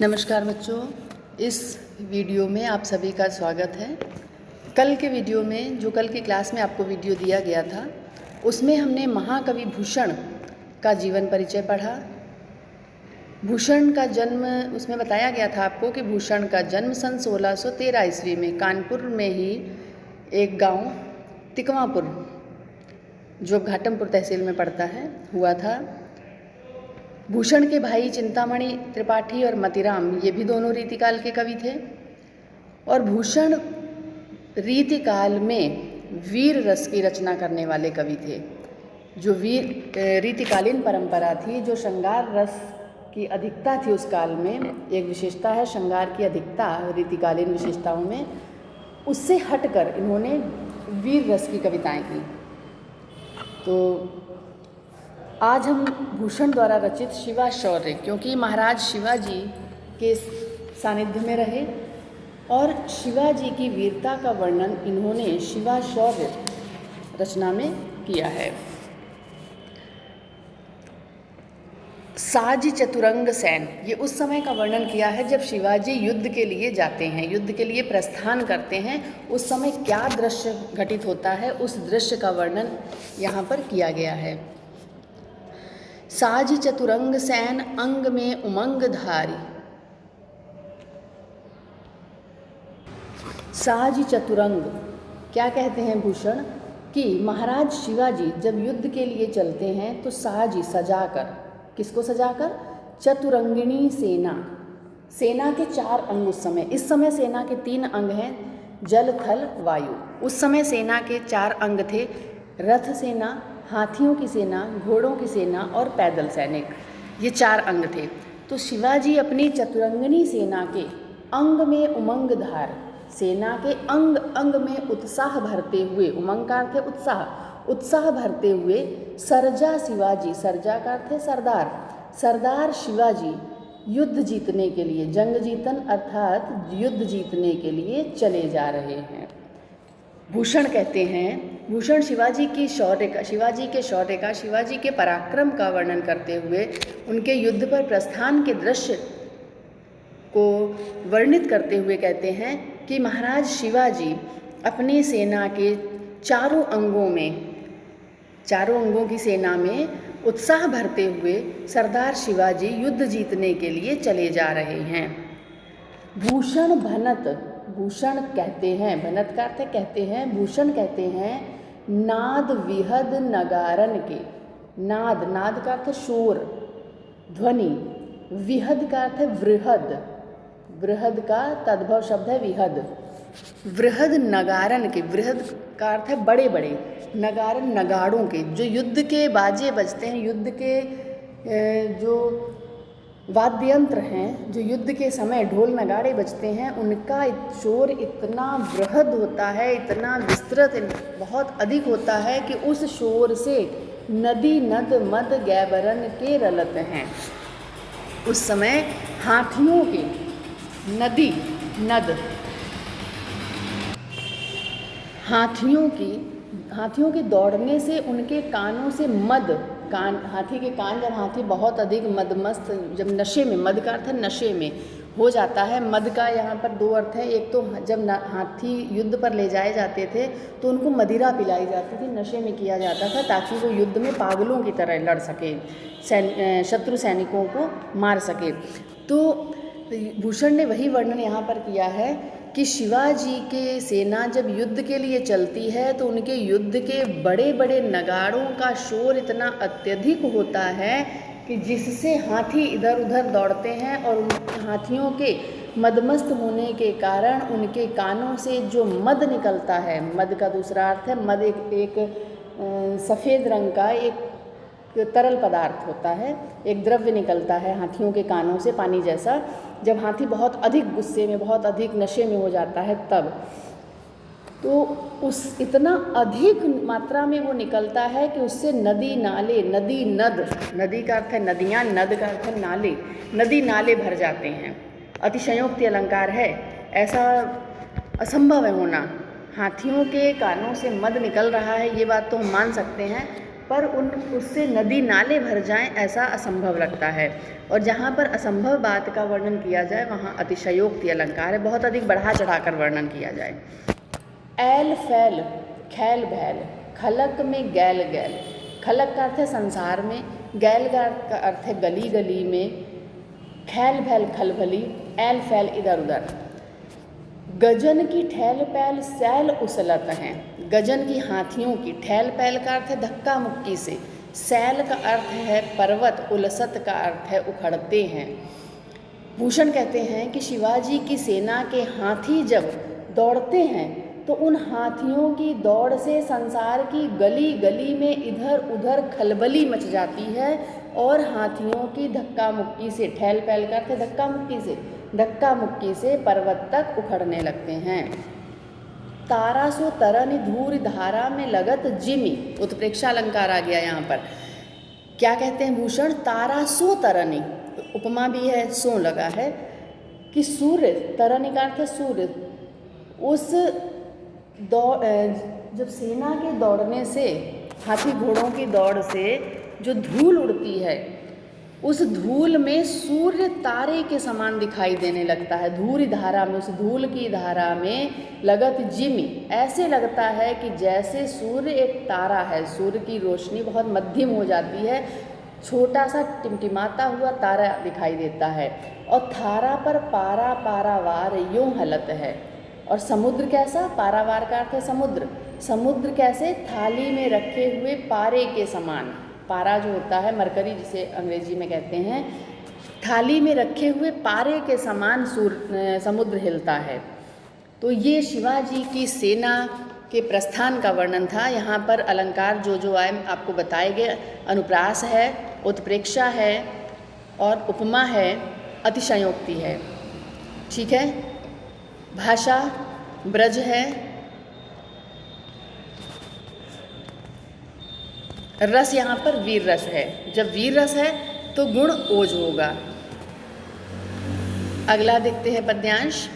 नमस्कार बच्चों, इस वीडियो में आप सभी का स्वागत है। कल के वीडियो में जो कल की क्लास में आपको वीडियो दिया गया था उसमें हमने महाकवि भूषण का जीवन परिचय पढ़ा। भूषण का जन्म उसमें बताया गया था आपको कि भूषण का जन्म सन 1613 ईस्वी में कानपुर में ही एक गांव तिकवापुर जो घाटमपुर तहसील में पड़ता है हुआ था। भूषण के भाई चिंतामणि त्रिपाठी और मतिराम ये भी दोनों रीतिकाल के कवि थे और भूषण रीतिकाल में वीर रस की रचना करने वाले कवि थे। जो रीतिकालीन परंपरा थी, जो श्रृंगार रस की अधिकता थी उस काल में, एक विशेषता है श्रृंगार की अधिकता रीतिकालीन विशेषताओं में, उससे हटकर इन्होंने वीर रस की कविताएं की। तो आज हम भूषण द्वारा रचित शिवा शौर्य, क्योंकि महाराज शिवाजी के सानिध्य में रहे और शिवाजी की वीरता का वर्णन इन्होंने शिवा शौर्य रचना में किया है। साज चतुरंग सैन, ये उस समय का वर्णन किया है जब शिवाजी युद्ध के लिए जाते हैं, युद्ध के लिए प्रस्थान करते हैं। उस समय क्या दृश्य घटित होता है, उस दृश्य का वर्णन यहाँ पर किया गया है। साज चतुरंग सैन अंग में उमंग धारी। साज चतुरंग क्या कहते हैं भूषण कि महाराज शिवाजी जब युद्ध के लिए चलते हैं तो साज सजाकर, किसको सजाकर? चतुरंगिणी सेना, सेना के 4 अंग उस समय, इस समय सेना के 3 अंग हैं, जल थल वायु। उस समय सेना के 4 अंग थे, रथ सेना, हाथियों की सेना, घोड़ों की सेना और पैदल सैनिक, ये 4 अंग थे। तो शिवाजी अपनी चतुरंगिनी सेना के अंग में उमंग धार, सेना के अंग अंग में उत्साह भरते हुए, उमंग का अर्थ है उत्साह, उत्साह भरते हुए सरजा शिवाजी, सरजा का अर्थ है सरदार, सरदार शिवाजी युद्ध जीतने के लिए, जंग जीतन अर्थात युद्ध जीतने के लिए चले जा रहे हैं। भूषण कहते हैं, भूषण शिवाजी के शौर्य का, शिवाजी के पराक्रम का वर्णन करते हुए उनके युद्ध पर प्रस्थान के दृश्य को वर्णित करते हुए कहते हैं कि महाराज शिवाजी अपनी सेना के चारों अंगों की सेना में उत्साह भरते हुए सरदार शिवाजी युद्ध जीतने के लिए चले जा रहे हैं। भूषण भनत, भूषण कहते हैं, भनत का अर्थ कहते हैं, भूषण कहते हैं नाद विहद नगारन के। नाद, नाद का अर्थ शोर, ध्वनि, विहद का अर्थ है वृहद, वृहद का तद्भव शब्द है विहद, वृहद नगारन के, वृहद का अर्थ है बड़े बड़े, नगारन नगाड़ों के, जो युद्ध के बाजे बजते हैं, युद्ध के जो वाद्य यंत्र हैं, जो युद्ध के समय ढोल नगाड़े बजते हैं, उनका शोर इतना बृहद होता है, इतना विस्तृत, बहुत अधिक होता है कि उस शोर से नदी नद मद गैबरन के रलत हैं। उस समय हाथियों के, नदी नद, हाथियों के दौड़ने से उनके कानों से मद, कान, हाथी के कान, जब हाथी बहुत अधिक मदमस्त, जब नशे में, मद का अर्थ है नशे में हो जाता है। मद का यहाँ पर 2 अर्थ है, एक तो जब हाथी युद्ध पर ले जाए जाते थे तो उनको मदिरा पिलाई जाती थी, नशे में किया जाता था ताकि वो युद्ध में पागलों की तरह लड़ सके, शत्रु सैनिकों को मार सके। तो भूषण ने वही वर्णन यहाँ पर किया है कि शिवाजी के सेना जब युद्ध के लिए चलती है तो उनके युद्ध के बड़े बड़े नगाड़ों का शोर इतना अत्यधिक होता है कि जिससे हाथी इधर उधर दौड़ते हैं और उन हाथियों के मदमस्त होने के कारण उनके कानों से जो मद निकलता है, मद का दूसरा अर्थ है, मद एक सफ़ेद रंग का एक तरल पदार्थ होता है, एक द्रव्य निकलता है हाथियों के कानों से, पानी जैसा। जब हाथी बहुत अधिक गुस्से में, बहुत अधिक नशे में हो जाता है तब, तो उस इतना अधिक मात्रा में वो निकलता है कि उससे नदी नाले, नदी नद, नदी का अर्थ है नदियाँ, नद का अर्थ है नाले, नदी नाले भर जाते हैं। अतिशयोक्ति अलंकार है, ऐसा असंभव है होना। हाथियों के कानों से मद निकल रहा है, ये बात तो हम मान सकते हैं, पर उससे नदी नाले भर जाएं ऐसा असंभव लगता है। और जहाँ पर असंभव बात का वर्णन किया जाए वहाँ अतिशयोक्ति अलंकार है, बहुत अधिक बढ़ा चढ़ाकर वर्णन किया जाए। ऐल फैल खैल भैल, खलक में गैल गैल। खलक का अर्थ है संसार में, गैल का अर्थ है गली गली में, खैल भैल खलभली, ऐल फैल इधर उधर। गजन की ठैल पैल सैल उसलत हैं। गजन की हाथियों की, ठैल पैल का अर्थ है धक्का मुक्की से, सैल का अर्थ है पर्वत, उलसत का अर्थ है उखड़ते हैं। भूषण कहते हैं कि शिवाजी की सेना के हाथी जब दौड़ते हैं तो उन हाथियों की दौड़ से संसार की गली गली में इधर उधर खलबली मच जाती है और हाथियों की धक्का मुक्की से, ठैल पैल का अर्थ है धक्का मुक्की से पर्वत तक उखड़ने लगते हैं। तारासो तरनि धूर धारा में लगत जिमी, उत्प्रेक्षा अलंकार आ गया यहाँ पर। क्या कहते हैं भूषण? तारासो तरनि, उपमा भी है, सो लगा है कि सूर्य, तरनि का अर्थ है सूर्य, उस जब सेना के दौड़ने से, हाथी घोड़ों की दौड़ से जो धूल उड़ती है, उस धूल में सूर्य तारे के समान दिखाई देने लगता है। धूरी धारा में, उस धूल की धारा में लगत जिमी, ऐसे लगता है कि जैसे सूर्य एक तारा है, सूर्य की रोशनी बहुत मध्यम हो जाती है, छोटा सा टिमटिमाता हुआ तारा दिखाई देता है। और थारा पर पारा पारावार यूं हलत है। और समुद्र कैसा? पारावार का अर्थ है समुद्र। समुद्र कैसे? थाली में रखे हुए पारे के समान। पारा जो होता है मरकरी, जिसे अंग्रेजी में कहते हैं, थाली में रखे हुए पारे के समान समुद्र हिलता है। तो ये शिवाजी की सेना के प्रस्थान का वर्णन था। यहाँ पर अलंकार जो आए आपको बताए गए, अनुप्रास है, उत्प्रेक्षा है और उपमा है, अतिशयोक्ति है। ठीक है, भाषा ब्रज है, रस यहाँ पर वीर रस है। जब वीर रस है तो गुण ओज होगा। अगला देखते हैं पद्यांश।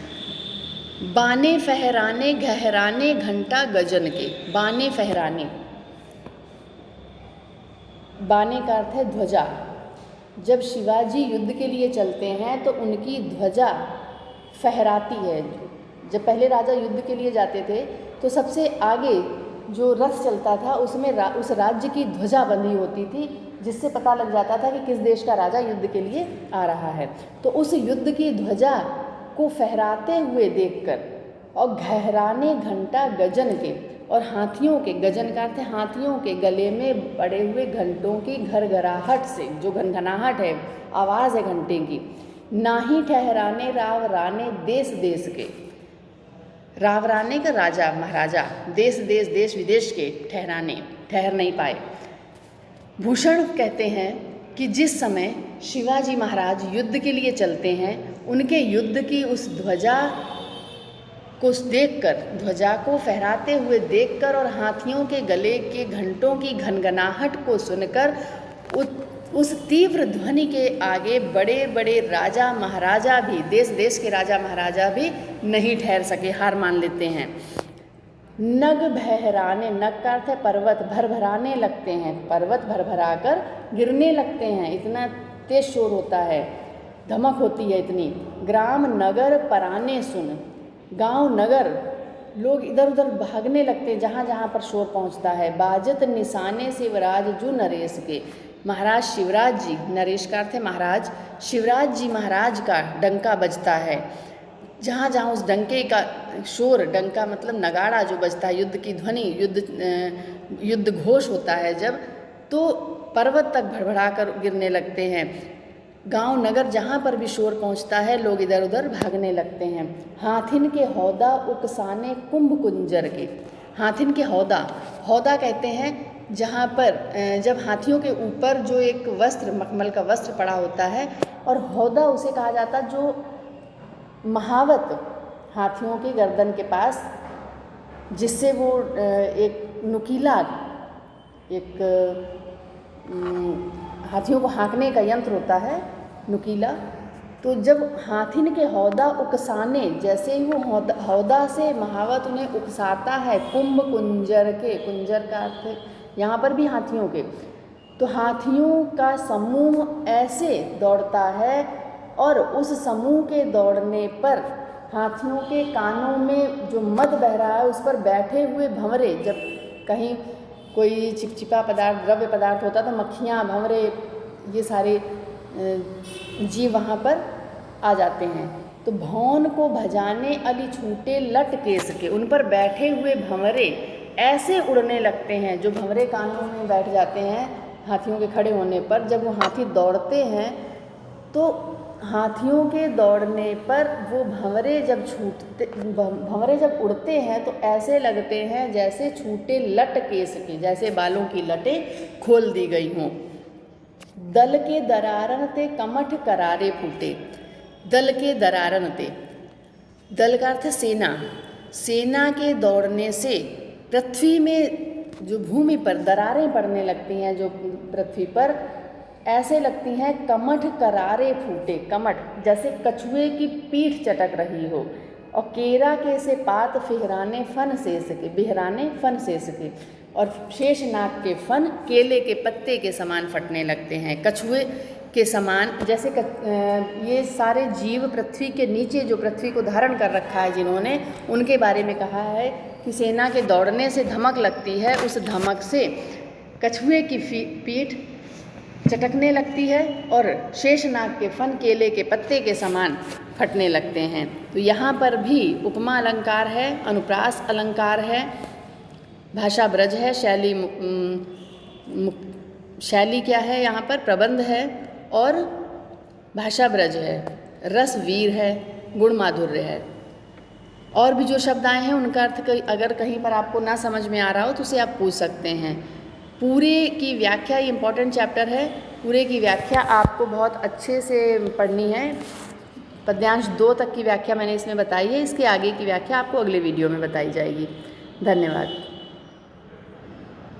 बाने फहराने गहराने घंटा गजन के। बाने फहराने, बाने का अर्थ है ध्वजा। जब शिवाजी युद्ध के लिए चलते हैं तो उनकी ध्वजा फहराती है। जब पहले राजा युद्ध के लिए जाते थे तो सबसे आगे जो रथ चलता था उसमें उस राज्य की ध्वजा बंधी होती थी, जिससे पता लग जाता था कि किस देश का राजा युद्ध के लिए आ रहा है। तो उस युद्ध की ध्वजा को फहराते हुए देखकर, और गहराने घंटा गजन के, और हाथियों के, गजन का अर्थ है हाथियों के गले में पड़े हुए घंटों की घरघराहट से, जो घनघनाहट है, आवाज़ है घंटे की। नाही ठहराने राव राने देश देश के। राव राने का राजा महाराजा, देश देश देश विदेश के ठहराने, ठहर नहीं पाए। भूषण कहते हैं कि जिस समय शिवाजी महाराज युद्ध के लिए चलते हैं, उनके युद्ध की उस ध्वजा को देखकर, ध्वजा को फहराते हुए देखकर और हाथियों के गले के घंटों की घनघनाहट को सुनकर उस तीव्र ध्वनि के आगे बड़े बड़े राजा महाराजा भी, देश देश के राजा महाराजा भी नहीं ठहर सके, हार मान लेते हैं। नग भहराने, नग का अर्थ है पर्वत, भरभराने लगते हैं, पर्वत भरभरा कर गिरने लगते हैं, इतना तेज शोर होता है, धमक होती है इतनी। ग्राम नगर पराने सुन, गांव नगर लोग इधर उधर भागने लगते हैं जहाँ जहाँ पर शोर पहुँचता है। बाजत निशाने शिवराज जो नरेश के, महाराज शिवराज जी, नरेश का अर्थ है महाराज, शिवराज जी महाराज का डंका बजता है। जहाँ जहाँ उस डंके का शोर, डंका मतलब नगाड़ा जो बजता है, युद्ध की ध्वनि, युद्ध घोष होता है जब, तो पर्वत तक भड़बड़ा कर गिरने लगते हैं। गांव नगर जहाँ पर भी शोर पहुँचता है लोग इधर उधर भागने लगते हैं। हाथिन के हौदा उकसाने कुंभ कुंजर के। हाथिन के हौदा, हौदा कहते हैं जहाँ पर जब हाथियों के ऊपर जो एक वस्त्र, मखमल का वस्त्र पड़ा होता है, और हौदा उसे कहा जाता जो महावत हाथियों की गर्दन के पास, जिससे वो एक नुकीला, एक हाथियों को हाँकने का यंत्र होता है नुकीला। तो जब हाथिन के हौदा उकसाने, जैसे ही वो हौदा से महावत उन्हें उकसाता है, कुंभ कुंजर के, कुंजर का अर्थ यहाँ पर भी हाथियों के। तो हाथियों का समूह ऐसे दौड़ता है और उस समूह के दौड़ने पर हाथियों के कानों में जो मद बह रहा है उस पर बैठे हुए भंवरे, जब कहीं कोई चिपचिपा पदार्थ, द्रव्य पदार्थ होता तो मक्खियाँ, भंवरे, ये सारे जीव वहाँ पर आ जाते हैं। तो भौन को भजाने अली छूटे लट केस के, उन पर बैठे हुए भंवरे ऐसे उड़ने लगते हैं। जो भंवरे कानों में बैठ जाते हैं हाथियों के खड़े होने पर, जब वो हाथी दौड़ते हैं तो हाथियों के दौड़ने पर वो भंवरे जब उड़ते हैं तो ऐसे लगते हैं जैसे छूटे लट केस के, जैसे बालों की लटें खोल दी गई हों। दल के दरारन ते कमठ करारे फूटे। दल के दरारन ते, दल का अर्थ सेना, सेना के दौड़ने से पृथ्वी में जो भूमि पर दरारें पड़ने लगती हैं, जो पृथ्वी पर ऐसे लगती हैं कमठ करारे फूटे। कमठ जैसे कछुए की पीठ चटक रही हो। और केरा के से पात फिहराने फन से सके, बिहराने फन से सके, और शेषनाग के फन केले के पत्ते के समान फटने लगते हैं। कछुए के समान, जैसे ये सारे जीव पृथ्वी के नीचे जो पृथ्वी को धारण कर रखा है जिन्होंने, उनके बारे में कहा है कि सेना के दौड़ने से धमक लगती है, उस धमक से कछुए की पीठ चटकने लगती है और शेषनाग के फन केले के पत्ते के समान फटने लगते हैं। तो यहाँ पर भी उपमा अलंकार है, अनुप्रास अलंकार है, भाषा ब्रज है, शैली क्या है यहाँ पर, प्रबंध है और भाषा ब्रज है, रस वीर है, गुण माधुर्य है। और भी जो शब्द आए हैं उनका अर्थ अगर कहीं पर आपको ना समझ में आ रहा हो तो उसे आप पूछ सकते हैं। पूरे की व्याख्या, ये इम्पॉर्टेंट चैप्टर है, पूरे की व्याख्या आपको बहुत अच्छे से पढ़नी है। पद्यांश 2 तक की व्याख्या मैंने इसमें बताई है, इसके आगे की व्याख्या आपको अगले वीडियो में बताई जाएगी। धन्यवाद।